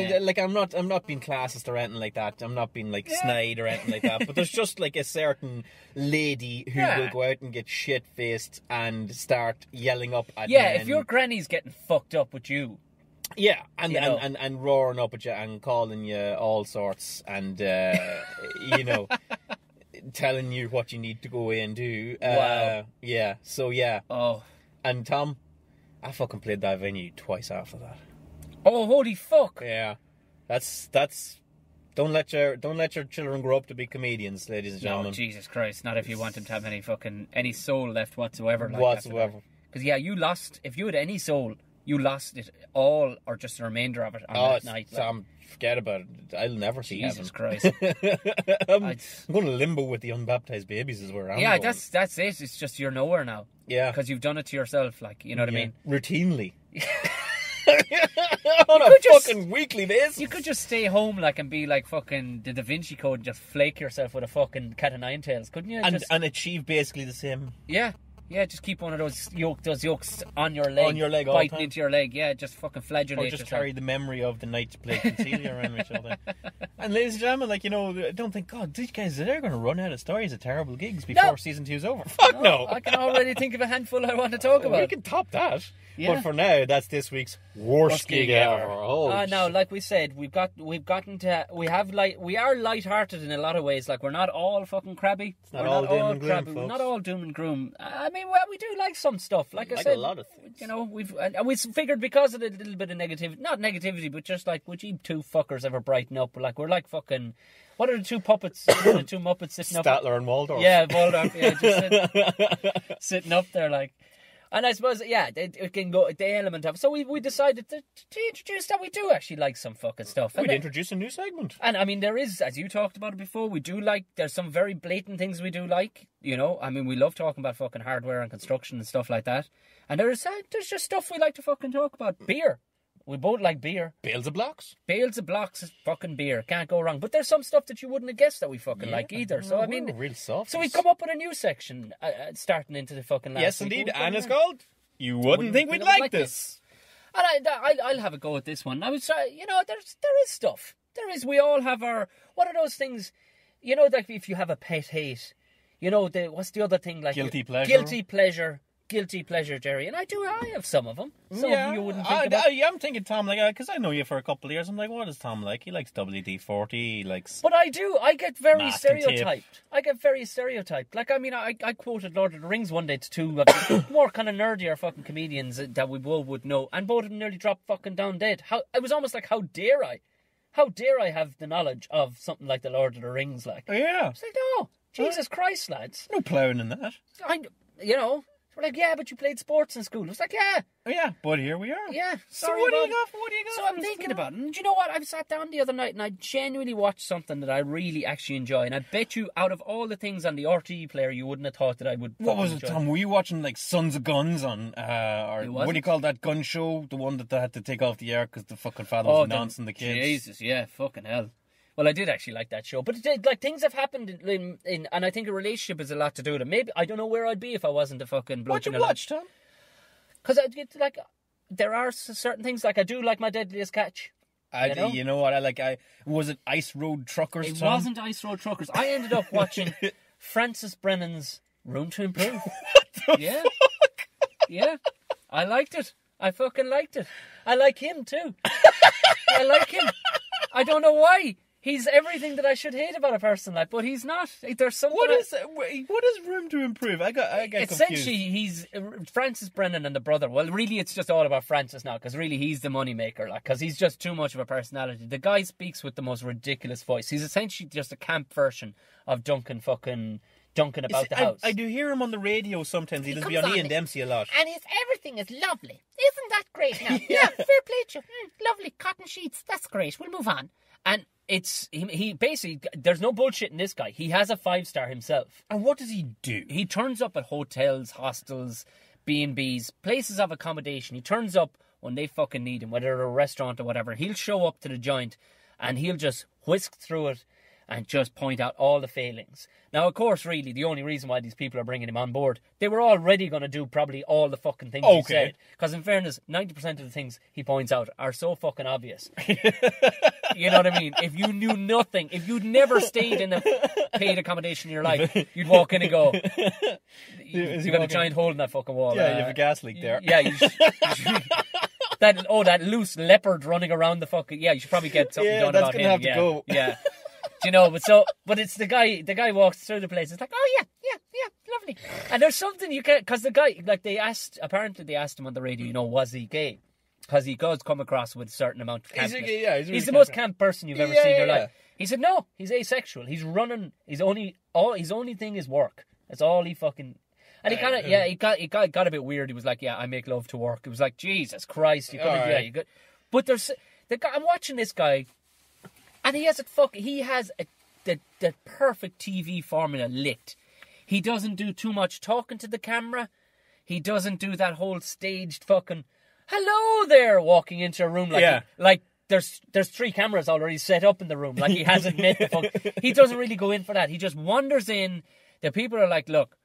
So like I'm not being classist or anything like that. I'm not being like snide or anything like that. But there's just like a certain lady who will go out and get shit faced and start yelling up at men. If your granny's getting fucked up with you. Yeah, and roaring up at you and calling you all sorts and telling you what you need to go away and do. Wow. Yeah. So yeah. Oh. And Tom, I fucking played that venue twice after that. Oh, holy fuck! Yeah, that's. Don't let your children grow up to be comedians, ladies and gentlemen. No, Jesus Christ! Not if you want them to have any soul left whatsoever. Because you lost. If you had any soul, you lost it all, or just the remainder of it on that night. Tom, forget about it. I'll never see Jesus heaven. Christ! I'm going to limbo with the unbaptized babies is where I'm going. That's it. It's just you're nowhere now. Yeah, because you've done it to yourself. Like, you know what I mean? Routinely. On a fucking weekly basis. You could just stay home and be like fucking the Da Vinci Code and just flake yourself with a fucking cat of nine tails, couldn't you? And achieve basically the same. Yeah, just keep one of those yokes on your leg, biting into your leg. Yeah, just fucking flagellate yourself. Or just carry the memory of the night to play Concealia around each other. And ladies and gentlemen, don't think, God, these guys, they're going to run out of stories of terrible gigs before season 2's over. Fuck no! I can already think of a handful I want to talk about. We can top that. Yeah. But for now, that's this week's worst gig ever. Now, like we said, we are light-hearted in a lot of ways. Like, we're not all fucking crabby. It's not all doom and gloom, folks. We're not all doom and gloom. I mean, we do like some stuff. Like I said, a lot of things. We figured because of the little bit of negativity, not negativity, but just like, would you two fuckers ever brighten up? Like, we're like fucking. What are the two puppets? The two Muppets sitting up? Statler and Waldorf. Yeah, Waldorf. Yeah, just sitting up there like. And I suppose, it can go, the element of it. So we decided to introduce that we do actually like some fucking stuff. We'd introduce a new segment. And I mean, there is, as you talked about it before, there's some very blatant things we do like, I mean, we love talking about fucking hardware and construction and stuff like that. And there's just stuff we like to fucking talk about. Beer. We both like beer. Bales of blocks. Bales of blocks is fucking beer. Can't go wrong. But there's some stuff that you wouldn't have guessed that we fucking like either. So, I mean, real soft. So we come up with a new section starting into the fucking last Yes, indeed. And it's called You wouldn't think we'd like this. And I'll have a go at this one. I was, there is stuff. There is. We all have our. What are those things? Like if you have a pet hate, what's the other thing like? Guilty pleasure. Guilty pleasure, Gerry. And I have some of them. Some of them you wouldn't think about. I'm thinking Tom, because I know you for a couple of years. I'm like, what is Tom like? He likes WD-40. He likes. But I do. I get very stereotyped. Tape. Like, I quoted Lord of the Rings one day to two more kind of nerdier fucking comedians that we all would know, and both of them nearly dropped fucking down dead. It was almost like, how dare I? How dare I have the knowledge of something like the Lord of the Rings? Like, oh, yeah. It's like, no, Jesus Christ, lads. No ploughing in that. We're like, yeah, but you played sports in school. It's like, yeah. Oh, yeah, but here we are. Yeah. So what do you got? So I'm thinking about it. And do you know what? I sat down the other night and I genuinely watched something that I really actually enjoy. And I bet you, out of all the things on the RTE player, you wouldn't have thought that I would. What was it, enjoy. Tom? Were you watching like Sons of Guns on, or what do you call that gun show? The one that they had to take off the air because the fucking father was announcing the kids. Jesus, yeah, fucking hell. Well, I did actually like that show, but things have happened in and I think a relationship has a lot to do with it. Maybe I don't know where I'd be if I wasn't a fucking bloke. What'd you watch, Tom? Because there are certain things I do like My Deadliest Catch. You know what I like? Was it Ice Road Truckers? It Tom? wasn't Ice Road Truckers. I ended up watching Francis Brennan's Room to Improve. What the fuck? Yeah, I liked it. I fucking liked it. I like him too. I like him. I don't know why. He's everything that I should hate about a person like, but he's not. There's something. What is Room to Improve? I got essentially confused. he's Francis Brennan and the brother. Well, really, it's just all about Francis now, because really he's the moneymaker, because he's just too much of a personality. The guy speaks with the most ridiculous voice. He's essentially just a camp version of Duncan about the house. I do hear him on the radio sometimes. He does be on Ian Dempsey a lot. And everything is lovely. Isn't that great now? Yeah, fair play to you. Lovely cotton sheets. That's great. We'll move on. And it's he basically, there's no bullshit in this guy. He has a 5-star himself. And what does he do? He turns up at hotels, hostels, B&Bs, places of accommodation. He turns up when they fucking need him, whether they're a restaurant or whatever. He'll show up to the joint and he'll just whisk through it and just point out all the failings. Now, of course, really, the only reason why these people are bringing him on board, they were already going to do probably all the fucking things he said. Because in fairness, 90% of the things he points out are so fucking obvious. You know what I mean? If you knew nothing, if you'd never stayed in a paid accommation in your life, you'd walk in and go, you got a giant hole in that fucking wall. Yeah, you have a gas leak there. Yeah, that loose leopard running around the fucking... Yeah, you should probably get something done about him. Yeah, that's going to have to go. Yeah. But it's the guy walks through the place. It's like, oh yeah, lovely. And there's something you can't, because the guy, apparently they asked him on the radio, was he gay? Because he does come across with a certain amount of campness. He's the most camp person you've ever seen in your life. He said, no, he's asexual. He's running. His only thing is work. That's all he fucking. And he kind of, he got a bit weird. He was like, yeah, I make love to work. It was like, Jesus Christ, you couldn't, you could. But there's the guy. I'm watching this guy. And he has the perfect TV formula licked. He doesn't do too much talking to the camera. He doesn't do that whole staged fucking hello there walking into a room like there's 3 cameras already set up in the room, like he hasn't met the fuck. He doesn't really go in for that. He just wanders in. The people are like, look,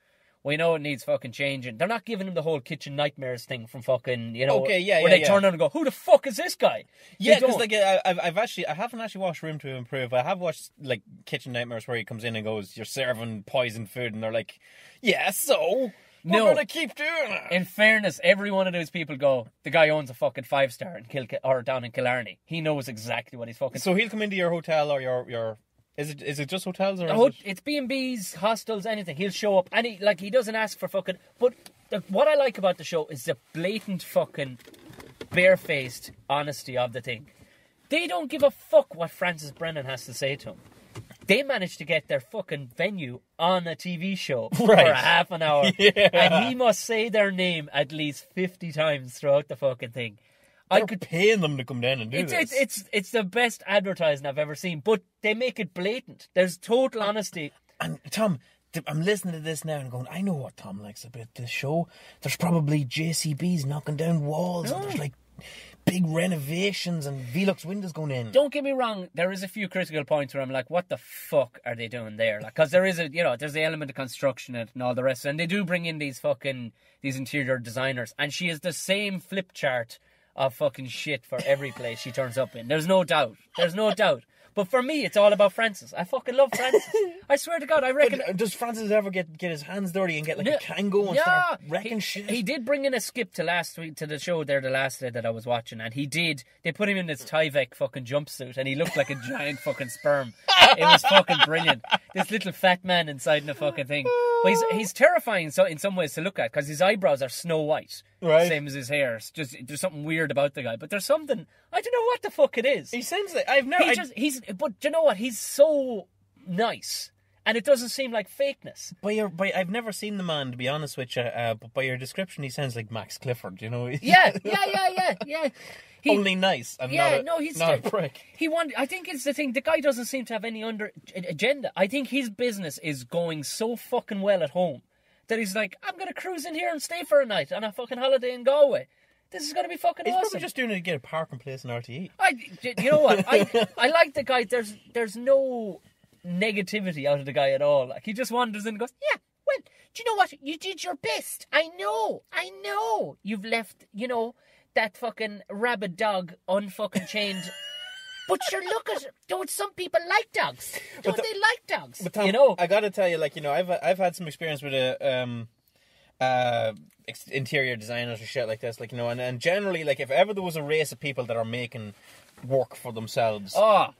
we know it needs fucking changing. They're not giving him the whole Kitchen Nightmares thing from fucking, where they turn on and go, who the fuck is this guy? Yeah, because I haven't actually watched Room to Improve. I have watched like Kitchen Nightmares where he comes in and goes, you're serving poisoned food, and they're like, yeah, so we're gonna keep doing it. In fairness, every one of those people go, the guy owns a fucking 5-star or down in Killarney. He knows exactly what he's fucking. So he'll come into your hotel or your. Is it just hotels or it's B&Bs, hostels, anything. He'll show up and he doesn't ask for fucking. But what I like about the show is the blatant fucking barefaced honesty of the thing. They don't give a fuck what Francis Brennan has to say to him. They managed to get their fucking venue on a TV show for a half an hour, and he must say their name at least 50 times throughout the fucking thing. I could pay them to come down and do this. It's the best advertising I've ever seen, but they make it blatant. There's total honesty. And Tom, I'm listening to this now and going, I know what Tom likes about this show. There's probably JCBs knocking down walls. And there's like big renovations and Velux windows going in. Don't get me wrong, there is a few critical points where I'm like, what the fuck are they doing there? Because there is there's the element of construction and all the rest, and they do bring in these interior designers, and she is the same flip chart of fucking shit for every place she turns up in. There's no doubt. But for me, it's all about Francis. I fucking love Francis. I swear to God, I reckon... But does Francis ever get his hands dirty and get like a Kango and start wrecking shit? He did bring in a skip to last week, to the show there the last day that I was watching, and they put him in this Tyvek fucking jumpsuit, and he looked like a giant fucking sperm. It was fucking brilliant. This little fat man inside the fucking thing. But he's terrifying in some ways to look at, because his eyebrows are snow white. Right. Same as his hair. It's just, there's something weird about the guy. But there's something, I don't know what the fuck it is. He sounds like, but do you know what? He's so nice. And it doesn't seem like fakeness. I've never seen the man, to be honest with you, but by your description, he sounds like Max Clifford, you know? Yeah. Only nice and he's not a prick. I think it's the thing, the guy doesn't seem to have any agenda. I think his business is going so fucking well at home that he's like, I'm going to cruise in here and stay for a night on a fucking holiday in Galway. This is going to be fucking awesome. He's probably just doing it to get a parking place in RTE. You know what? I like the guy. There's no negativity out of the guy at all. Like, he just wanders in and goes, yeah, well, do you know what? You did your best. I know. You've left, that fucking rabid dog unfucking chained. But sure, look at, don't some people like dogs? Don't they like dogs? But Tom, I got to tell you, I've had some experience with interior designers or shit like this, and generally, if ever there was a race of people that are making work for themselves, come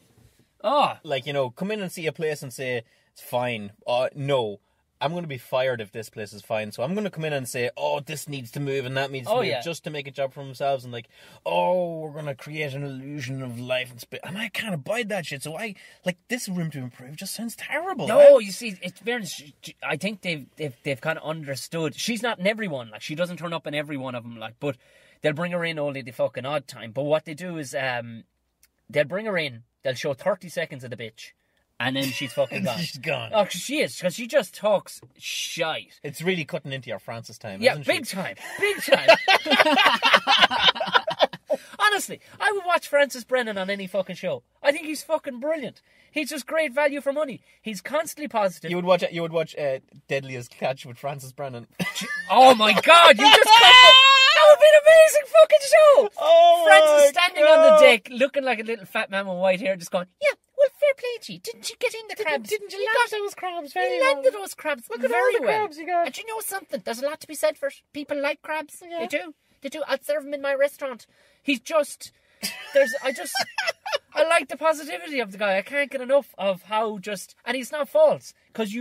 in and see a place and say it's fine. No, I'm going to be fired if this place is fine. So I'm going to come in and say, this needs to move and that needs to move, just to make a job for themselves. And we're going to create an illusion of life and space. And I can't abide that shit. So this room to improve just sounds terrible. No, you see, it's very. I think they've kind of understood. She's not in everyone. She doesn't turn up in every one of them. But they'll bring her in only the fucking odd time. But what they do is, they'll bring her in. They'll show 30 seconds of the bitch. And then she's fucking gone. She's gone. Oh, she is, because she just talks shite. It's really cutting into your Francis time, yeah, isn't big she? time. Big time. Honestly, I would watch Francis Brennan on any fucking show. I think he's fucking brilliant. He's just great value for money. He's constantly positive. You would watch Deadliest Catch with Francis Brennan. Oh my God, you just that would be an amazing fucking show. Oh, Francis standing on the deck, looking like a little fat man with white hair, just going, yeah. Well, fair play to you. Didn't you get in the crabs? Didn't you land those crabs very well? You landed those crabs Look at very all the well. crabs you got. And you know something? There's a lot to be said for it. People like crabs. Yeah. They do. I'd serve them in my restaurant. He's just... I like the positivity of the guy. I can't get enough of how just... And he's not false. Because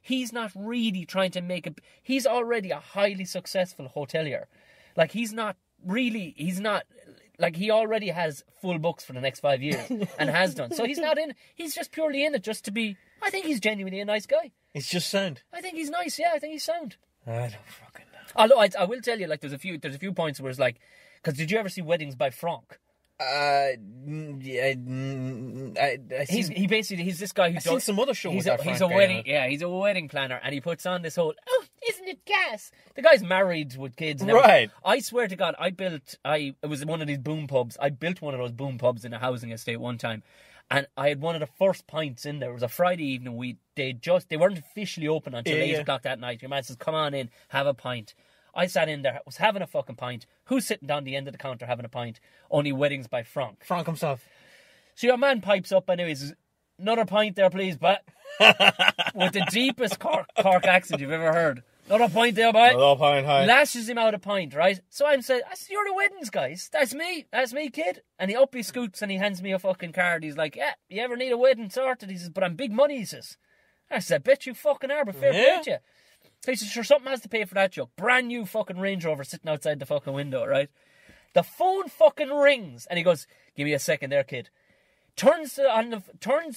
he's not really trying to make a... He's already a highly successful hotelier. He's not... he already has full books for the next 5 years and has done. So he's just purely in it just to be, I think he's genuinely a nice guy. It's just sound. I think he's nice, yeah, I think he's sound. I don't fucking know. Although I will tell you, there's a few points where it's because did you ever see Weddings by Franck? He's this guy who I've seen some other shows. He's a wedding planner, and he puts on this whole, isn't it gas? The guy's married with kids and right. I swear to God, it was one of these boom pubs. I built one of those boom pubs in a housing estate one time, and I had one of the first pints in there. It was a Friday evening. They weren't officially open until 8 o'clock that night. Your man says, come on in, have a pint. I sat in there, was having a fucking pint. Who's sitting down the end of the counter having a pint? Only Weddings by Franck. Franck himself. So your man pipes up anyway, says, another pint there, please, but with the deepest Cork accent you've ever heard. Another pint there, boy. Another pint, hi. Lashes him out a pint, right? So I'm saying, you're the Weddings guys. That's me, kid. And he scoots and he hands me a fucking card. He's like, yeah, you ever need a wedding sorted? He says, but I'm big money, he says. I said, bet you fucking are, but fair play to you. So he says, sure, something has to pay for that joke. Brand new fucking Range Rover sitting outside the fucking window, right? The phone fucking rings, and he goes, give me a second there, kid. Turns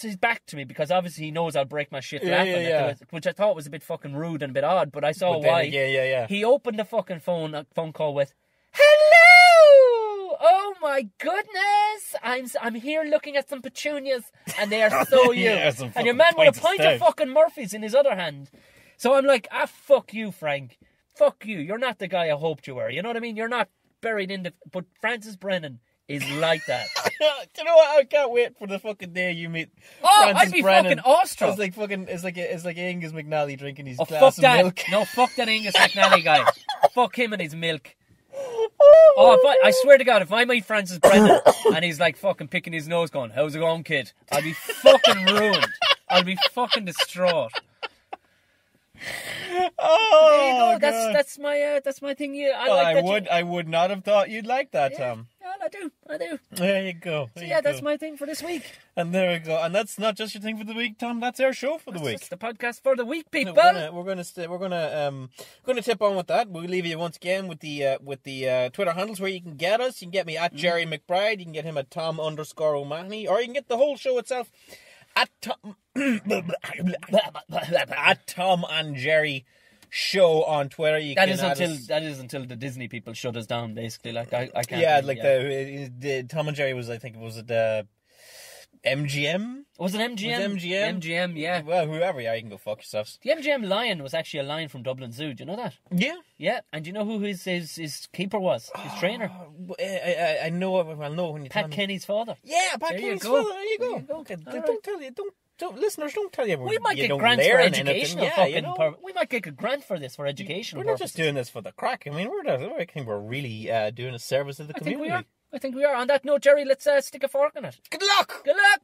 his back to me, because obviously he knows I'll break my shit laughing at it, which I thought was a bit fucking rude and a bit odd, but I saw why. Yeah. He opened the fucking phone call with, hello! Oh my goodness! I'm here looking at some petunias, and they are so you. And your man with a pint of fucking Murphy's in his other hand. So I'm like, fuck you, Frank. Fuck you. You're not the guy I hoped you were. You know what I mean? You're not buried in the... But Francis Brennan is like that. Do you know what? I can't wait for the fucking day you meet Francis I'd be Brennan. fucking awestruck. It's like Angus McNally drinking his Fuck glass of that. milk. No, fuck that Angus McNally guy. Fuck him and his milk. I swear to God, if I meet Francis Brennan and he's like fucking picking his nose going, how's it going, kid? I'll be fucking ruined. I'll be fucking distraught. Oh, There you go. God. That's my thing. Yeah, I would not have thought you'd like that, Tom. Yeah, I do. There you go. So yeah, that's my thing for this week. And there we go. And that's not just your thing for the week, Tom. That's our show for the week. That's the podcast for the week, people. We're gonna tip on with that. We'll leave you once again with the Twitter handles where you can get us. You can get me at Gerry McBride. You can get him at Tom_O'Mahony, or you can get the whole show itself at Tom and Gerry Show on Twitter. That is until the Disney people shut us down. Basically, like I can't. Yeah, like the Tom and Gerry was, I think it was at MGM. Was it MGM? MGM, yeah. Well, whoever you are, you can go fuck yourselves. The MGM lion was actually a lion from Dublin Zoo. Do you know that? Yeah. Yeah, and do you know who his keeper was? His trainer? I know. I'll know when you tell Pat me. Kenny's father. Yeah, Pat There you Kenny's go. father. There you go. There you go. Okay, All don't tell you. Listeners, don't tell you. We might you get don't grants for learn educational anything. Yeah, you know. we might get a grant for this for educational We're not purposes. just doing this for the crack. I mean, I think we're really doing a service to the community. I think we are. On that note, Gerry, let's stick a fork in it. Good luck. Good luck.